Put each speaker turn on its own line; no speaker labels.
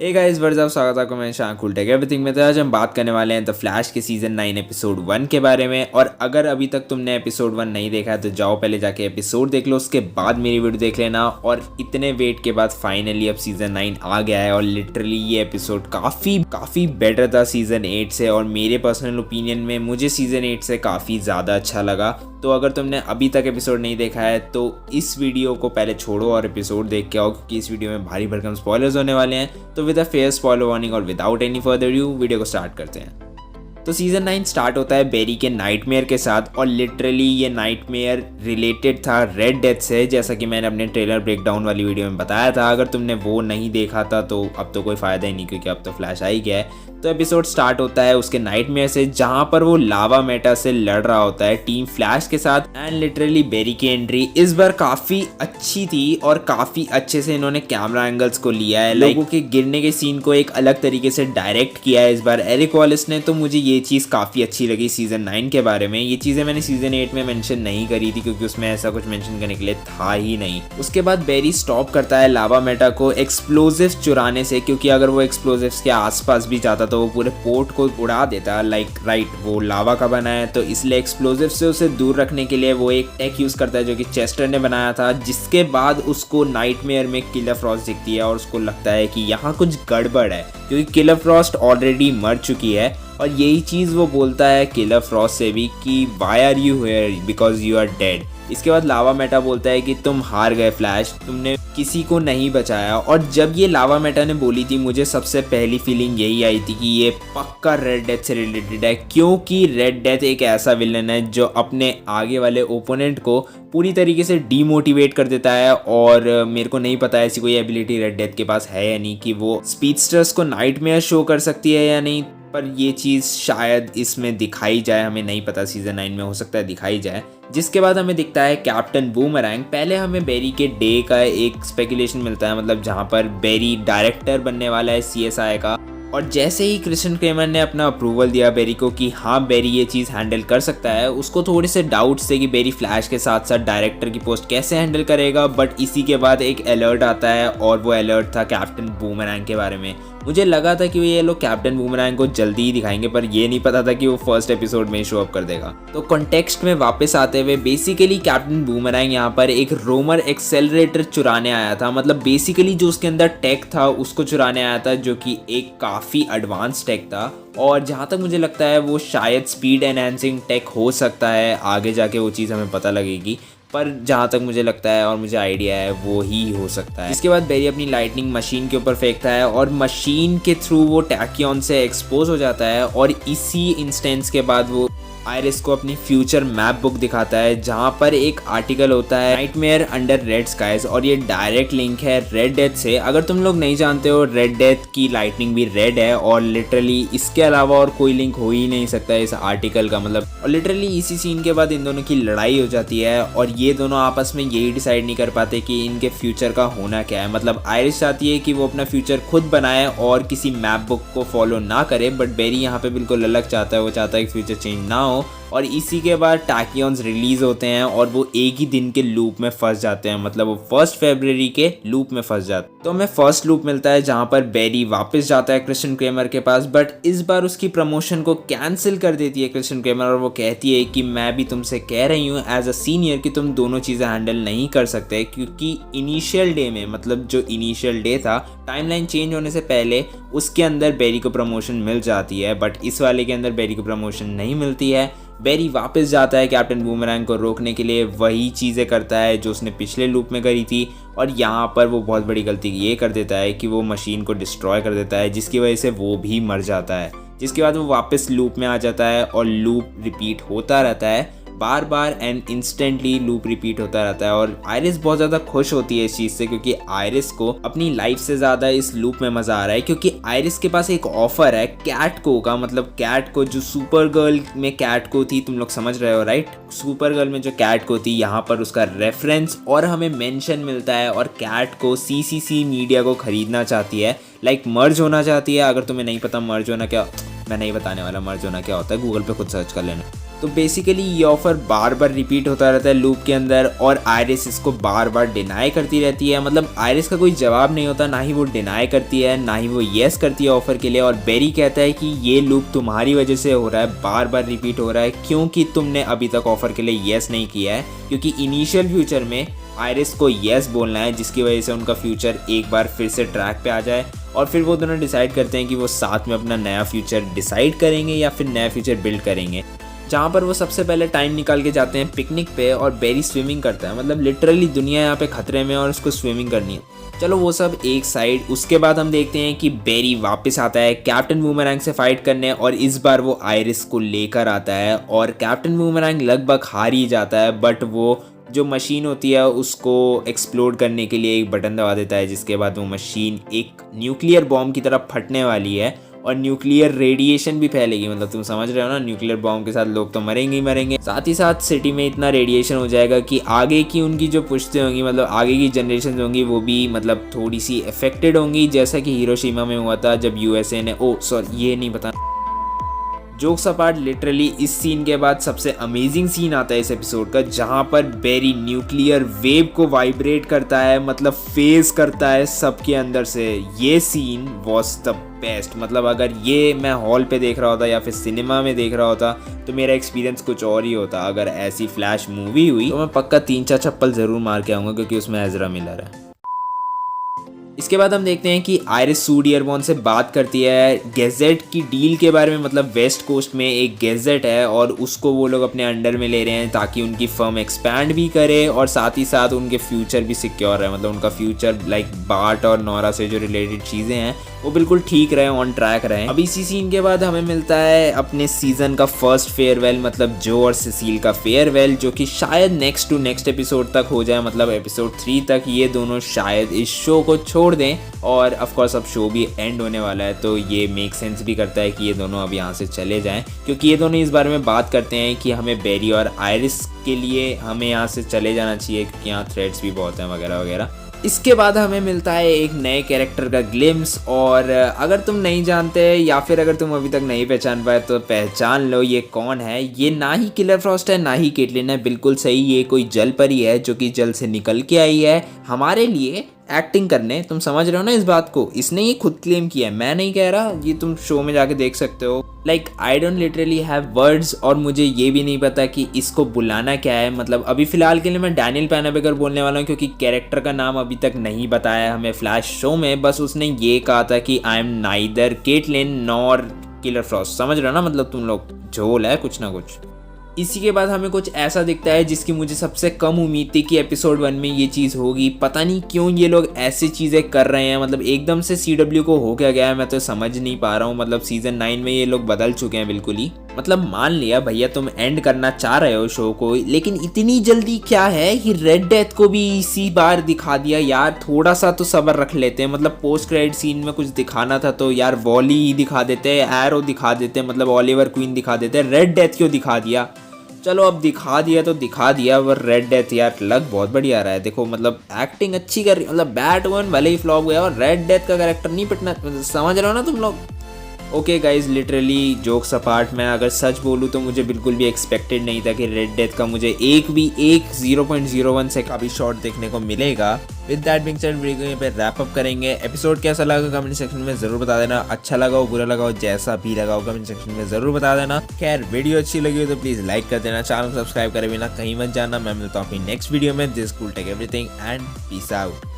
Hey guys what's up, स्वागत है आपका मैं शान कूल टेक एवरीथिंग में। तो आज हम बात करने वाले हैं द फ्लैश के सीजन 9 एपिसोड 1 के बारे में। और अगर अभी तक तुमने एपिसोड 1 नहीं देखा है तो जाओ पहले जाके एपिसोड देख लो, उसके बाद मेरी वीडियो देख लेना। और इतने वेट के बाद फाइनली अब सीजन 9 आ गया है और लिटरली ये एपिसोड काफ़ी बेटर था सीजन 8 से। और मेरे पर्सनल ओपिनियन में मुझे सीजन 8 से काफ़ी ज़्यादा अच्छा लगा। तो अगर तुमने अभी तक एपिसोड नहीं देखा है तो इस वीडियो को पहले छोड़ो और एपिसोड देख के आओ, क्योंकि इस वीडियो में भारी भरकम स्पॉयलर्स होने वाले हैं। तो with a fair spoiler warning और without any further ado video को स्टार्ट करते हैं। तो सीजन 9 स्टार्ट होता है बेरी के नाइटमेयर के साथ, और लिटरली ये नाइटमेयर रिलेटेड था रेड डेथ से, जैसा कि मैंने अपने ट्रेलर ब्रेकडाउन वाली वीडियो में बताया था। अगर तुमने वो नहीं देखा था तो अब तो कोई फ़ायदा ही नहीं, क्योंकि अब तो फ्लैश आ ही गया है। तो एपिसोड स्टार्ट होता है उसके नाइटमेयर से, जहाँ पर वो लावा मेटा से लड़ रहा होता है टीम फ्लैश के साथ। एंड लिटरली बेरी की एंट्री इस बार काफ़ी अच्छी थी और काफ़ी अच्छे से इन्होंने कैमरा एंगल्स को लिया है। लोगों के गिरने के सीन को एक अलग तरीके से डायरेक्ट किया है इस बार एरिक वॉलिस ने। तो मुझे ये चीज़ काफ़ी अच्छी लगी सीजन 9 के बारे में। ये चीज़ें मैंने सीजन 8 में मेंशन नहीं करी थी, क्योंकि उसमें ऐसा कुछ मेंशन करने के लिए था ही नहीं। उसके बाद बेरी स्टॉप करता है लावा मेटा को एक्सप्लोजिव चुराने से, क्योंकि अगर वो एक्सप्लोजिव्स के आसपास भी जाता तो वो पूरे पोर्ट को उड़ा देता। वो लावा का बना है, तो इसलिए एक्सप्लोजिव से उसे दूर रखने के लिए वो एक टेक यूज़ करता है जो कि चेस्टर ने बनाया था। जिसके बाद उसको नाइटमेयर में किलर फ्रॉस्ट दिखती है और उसको लगता है कि यहाँ कुछ गड़बड़ है, क्योंकि किलर फ्रॉस्ट ऑलरेडी मर चुकी है। और यही चीज़ वो बोलता है किलर फ्रॉस्ट से भी कि why are you here, because you are dead. इसके बाद लावा मेटा बोलता है कि तुम हार गए फ्लैश, तुमने किसी को नहीं बचाया। और जब ये लावा मेटा ने बोली थी, मुझे सबसे पहली फीलिंग यही आई थी कि ये पक्का रेड डेथ से रिलेटेड है, क्योंकि रेड डेथ एक ऐसा विलन है जो अपने आगे वाले ओपोनेंट को पूरी तरीके से डीमोटिवेट कर देता है। और मेरे को नहीं पता ऐसी कोई एबिलिटी रेड डेथ के पास है या नहीं कि वो स्पीडस्टर्स को नाइटमेयर शो कर सकती है या नहीं, पर ये चीज़ शायद इसमें दिखाई जाए, हमें नहीं पता। सीजन 9 में हो सकता है दिखाई जाए। जिसके बाद हमें दिखता है कैप्टन बूमरैंग। पहले हमें बेरी के डे का एक स्पेकुलेशन मिलता है, मतलब जहाँ पर बेरी डायरेक्टर बनने वाला है CSI का। और जैसे ही क्रिस्टियन क्रेमर ने अपना अप्रूवल दिया बेरी को कि हाँ बेरी ये चीज़ हैंडल कर सकता है, उसको थोड़े से डाउट्स थे कि बेरी फ्लैश के साथ साथ डायरेक्टर की पोस्ट कैसे हैंडल करेगा। बट इसी के बाद एक अलर्ट आता है, और वो अलर्ट था कैप्टन बूमरैंग के बारे में। मुझे लगा था कि ये लोग कैप्टन बूमरैंग को जल्दी ही दिखाएंगे, पर ये नहीं पता था कि वो फर्स्ट एपिसोड में ही शो अप कर देगा। तो कॉन्टेक्स्ट में वापस आते हुए बेसिकली कैप्टन बूमरैंग यहाँ पर एक रोमर एक्सेलरेटर चुराने आया था। मतलब बेसिकली जो उसके अंदर टेक था उसको चुराने आया था, जो कि एक काफ़ी एडवांस टेक था। और जहाँ तक मुझे लगता है वो शायद स्पीड एनहांसिंग टेक हो सकता है, आगे जाके वो चीज़ हमें पता लगेगी। पर जहाँ तक मुझे लगता है और मुझे आइडिया है वो ही हो सकता है। इसके बाद बेरी अपनी लाइटनिंग मशीन के ऊपर फेंकता है और मशीन के थ्रू वो टैकियन से एक्सपोज हो जाता है। और इसी इंस्टेंस के बाद वो आयरिस को अपनी फ्यूचर मैप बुक दिखाता है, जहाँ पर एक आर्टिकल होता है नाइटमेयर अंडर रेड स्काइज, और ये डायरेक्ट लिंक है रेड डेथ से। अगर तुम लोग नहीं जानते हो, रेड डेथ की लाइटनिंग भी रेड है, और लिटरली इसके अलावा और कोई लिंक हो ही नहीं सकता इस आर्टिकल का। मतलब और लिटरली इसी सीन के बाद इन दोनों की लड़ाई हो जाती है, और ये दोनों आपस में यही डिसाइड नहीं कर पाते कि इनके फ्यूचर का होना क्या है। मतलब आयरिस चाहती है कि वो अपना फ्यूचर खुद बनाए और किसी मैप बुक को फॉलो ना करे, बट बेरी यहाँ पे बिल्कुल अलग चाहता है। वो चाहता है कि फ्यूचर चेंज ना हो। और इसी के बाद टैकियंस रिलीज होते हैं और वो एक ही दिन के लूप में फंस जाते हैं, मतलब वो 1 फरवरी के लूप में फंस जाते हैं। तो हमें फर्स्ट लूप मिलता है जहाँ पर बेरी वापस जाता है क्रिस्टियन क्रेमर के पास, बट इस बार उसकी प्रमोशन को कैंसिल कर देती है क्रिस्टियन क्रेमर। और वो कहती है कि मैं भी तुमसे कह रही हूँ एज अ सीनियर कि तुम दोनों चीज़ें हैंडल नहीं कर सकते, क्योंकि इनिशियल डे में, मतलब जो इनिशियल डे था टाइमलाइन चेंज होने से पहले, उसके अंदर बेरी को प्रमोशन मिल जाती है, बट इस वाले के अंदर बेरी को प्रमोशन नहीं मिलती है। बेरी वापस जाता है कैप्टन बूमरैंग को रोकने के लिए, वही चीज़ें करता है जो उसने पिछले लूप में करी थी। और यहाँ पर वो बहुत बड़ी गलती ये कर देता है कि वो मशीन को डिस्ट्रॉय कर देता है, जिसकी वजह से वो भी मर जाता है। जिसके बाद वो वापस लूप में आ जाता है और लूप रिपीट होता रहता है बार बार, एंड इंस्टेंटली लूप रिपीट होता रहता है। और आयरिस बहुत ज़्यादा खुश होती है इस चीज़ से, क्योंकि आयरिस को अपनी लाइफ से ज़्यादा इस लूप में मज़ा आ रहा है। क्योंकि आयरिस के पास एक ऑफर है कैट को का, मतलब कैट को जो सुपर गर्ल में कैट को थी, तुम लोग समझ रहे हो राइट। सुपर गर्ल में जो कैट को थी, यहाँ पर उसका रेफरेंस और हमें मेंशन मिलता है। और कैट को CCC मीडिया को खरीदना चाहती है, मर्ज होना चाहती है। अगर तुम्हें नहीं पता मर्ज होना क्या, मैं नहीं बताने वाला मर्ज होना क्या होता है, गूगल पे खुद सर्च कर लेना। तो बेसिकली ये ऑफर बार बार रिपीट होता रहता है लूप के अंदर और आयरिस इसको बार बार डिनाई करती रहती है। मतलब आयरिस का कोई जवाब नहीं होता, ना ही वो डिनाई करती है ना ही वो येस करती है ऑफर के लिए। और बेरी कहता है कि ये लूप तुम्हारी वजह से हो रहा है, बार बार रिपीट हो रहा है क्योंकि तुमने अभी तक ऑफर के लिए येस नहीं किया है। क्योंकि इनिशियल फ्यूचर में आयरिस को येस बोलना है जिसकी वजह से उनका फ्यूचर एक बार फिर से ट्रैक पे आ जाए और फिर वो दोनों डिसाइड करते हैं कि वो साथ में अपना नया फ्यूचर डिसाइड करेंगे या फिर नया फ्यूचर बिल्ड करेंगे। जहाँ पर वो सबसे पहले टाइम निकाल के जाते हैं पिकनिक पे और बेरी स्विमिंग करता है। मतलब लिटरली दुनिया यहाँ पे खतरे में और उसको स्विमिंग करनी है। चलो वो सब एक साइड। उसके बाद हम देखते हैं कि बेरी वापस आता है कैप्टन बूमरैंग से फाइट करने और इस बार वो आयरिस को लेकर आता है और कैप्टन बूमरैंग लगभग हार ही जाता है। बट वो जो मशीन होती है उसको एक्सप्लोड करने के लिए एक बटन दबा देता है जिसके बाद वो मशीन एक न्यूक्लियर बॉम्ब की तरफ फटने वाली है और न्यूक्लियर रेडिएशन भी फैलेगी। मतलब तुम समझ रहे हो ना, न्यूक्लियर बॉम्ब के साथ लोग तो मरेंगे ही मरेंगे, साथ ही साथ सिटी में इतना रेडिएशन हो जाएगा कि आगे की उनकी जो पुश्तें होंगी, मतलब आगे की जनरेशन होंगी वो भी मतलब थोड़ी सी अफेक्टेड होंगी, जैसा कि हिरोशिमा में हुआ था जब यूएसए ने ये नहीं पता। जोक्स अपार्ट, लिटरली इस सीन के बाद सबसे अमेजिंग सीन आता है इस एपिसोड का जहां पर बेरी न्यूक्लियर वेव को वाइब्रेट करता है, मतलब फेज करता है सबके अंदर से। ये सीन वॉज द बेस्ट। मतलब अगर ये मैं हॉल पे देख रहा होता या फिर सिनेमा में देख रहा होता तो मेरा एक्सपीरियंस कुछ और ही होता। अगर ऐसी फ्लैश मूवी हुई तो मैं पक्का 3-4 चप्पल ज़रूर मार के आऊँगा क्योंकि उसमें एजरा मिलर है। इसके बाद हम देखते हैं कि आयरिस सूड एयरबॉर्न से बात करती है गैजेट की डील के बारे में। मतलब वेस्ट कोस्ट में एक गैजेट है और उसको वो लोग अपने अंडर में ले रहे हैं ताकि उनकी फर्म एक्सपैंड भी करे और साथ ही साथ उनके फ्यूचर भी सिक्योर है। मतलब उनका फ्यूचर लाइक बार्ट और नोरा से जो रिलेटेड चीज़ें हैं वो बिल्कुल ठीक रहे, ऑन ट्रैक रहे। अब इसी सीन के बाद हमें मिलता है अपने सीजन का फर्स्ट फेयरवेल, मतलब जो और सिसील का फेयरवेल, जो कि शायद नेक्स्ट टू नेक्स्ट एपिसोड तक हो जाए। मतलब एपिसोड 3 तक ये दोनों शायद इस शो को छोड़ दें और ऑफ कोर्स अब शो भी एंड होने वाला है तो ये मेक सेंस भी करता है कि ये दोनों अब यहाँ से चले जाएं, क्योंकि ये दोनों इस बारे में बात करते हैं कि हमें बेरी और आयरिस के लिए हमें यहाँ से चले जाना चाहिए क्योंकि यहाँ थ्रेड्स भी बहुत हैं वगैरह वगैरह। इसके बाद हमें मिलता है एक नए कैरेक्टर का ग्लिम्स और अगर तुम नहीं जानते या फिर अगर तुम अभी तक नहीं पहचान पाए तो पहचान लो ये कौन है। ये ना ही किलर फ्रॉस्ट है ना ही केटलिन है, बिल्कुल सही, ये कोई जल परी है जो कि जल से निकल के आई है हमारे लिए एक्टिंग करने। तुम समझ रहे हो ना इस बात को, इसने ये खुद क्लेम किया है, मैं नहीं कह रहा, ये तुम शो में जाके देख सकते हो। Like I don't literally have words और मुझे ये भी नहीं पता कि इसको बुलाना क्या है। मतलब अभी फिलहाल के लिए मैं डैनियल पेनाबेकर बोलने वाला हूँ क्योंकि कैरेक्टर का नाम अभी तक नहीं बताया हमें फ्लैश शो में, बस उसने ये कहा था कि I am neither Caitlin nor Killer Frost. समझ रहे हो ना, मतलब तुम लोग झोल है कुछ ना कुछ। इसी के बाद हमें कुछ ऐसा दिखता है जिसकी मुझे सबसे कम उम्मीद थी कि एपिसोड 1 में ये चीज़ होगी। पता नहीं क्यों ये लोग ऐसी चीज़ें कर रहे हैं, मतलब एकदम से CW को हो क्या गया है मैं तो समझ नहीं पा रहा हूँ। मतलब सीजन 9 में ये लोग बदल चुके हैं बिल्कुल ही। मतलब मान लिया भैया तुम एंड करना चाह रहे हो शो को, लेकिन इतनी जल्दी क्या है कि रेड डेथ को भी इसी बार दिखा दिया यार। थोड़ा सा तो सब्र रख लेते हैं। मतलब पोस्ट क्रेडिट सीन में कुछ दिखाना था तो यार वॉली ही दिखा देते, एरो दिखा देते, मतलब ओलिवर क्वीन दिखा देते, रेड डेथ क्यों दिखा दिया। चलो अब दिखा दिया तो दिखा दिया, पर रेड डेथ यार लग बहुत बढ़िया रहा है। देखो मतलब एक्टिंग अच्छी कर रही, मतलब बैटमैन भले ही फ्लॉप गया और रेड डेथ का कैरेक्टर नहीं पिटना, समझ रहे हो ना तुम लोग। Okay guys, literally jokes apart, मैं अगर सच बोलूँ तो मुझे बिल्कुल भी एक्सपेक्टेड नहीं था कि रेड डेथ का मुझे एक 0.01 से का भी शॉट देखने को मिलेगा। With that Bing said video पे रैप अप करेंगे। एपिसोड कैसा लगा कमेंट सेक्शन में ज़रूर बता देना, अच्छा लगा हो बुरा लगा हो जैसा भी लगा हो कमेंट सेक्शन में ज़रूर बता देना। खैर वीडियो अच्छी लगी हो तो प्लीज़ लाइक कर देना, चैनल सब्सक्राइब करे बिना कहीं मत जाना। मैं मिलता हूँ अपनी नेक्स्ट वीडियो में। This cool tech everything and peace out.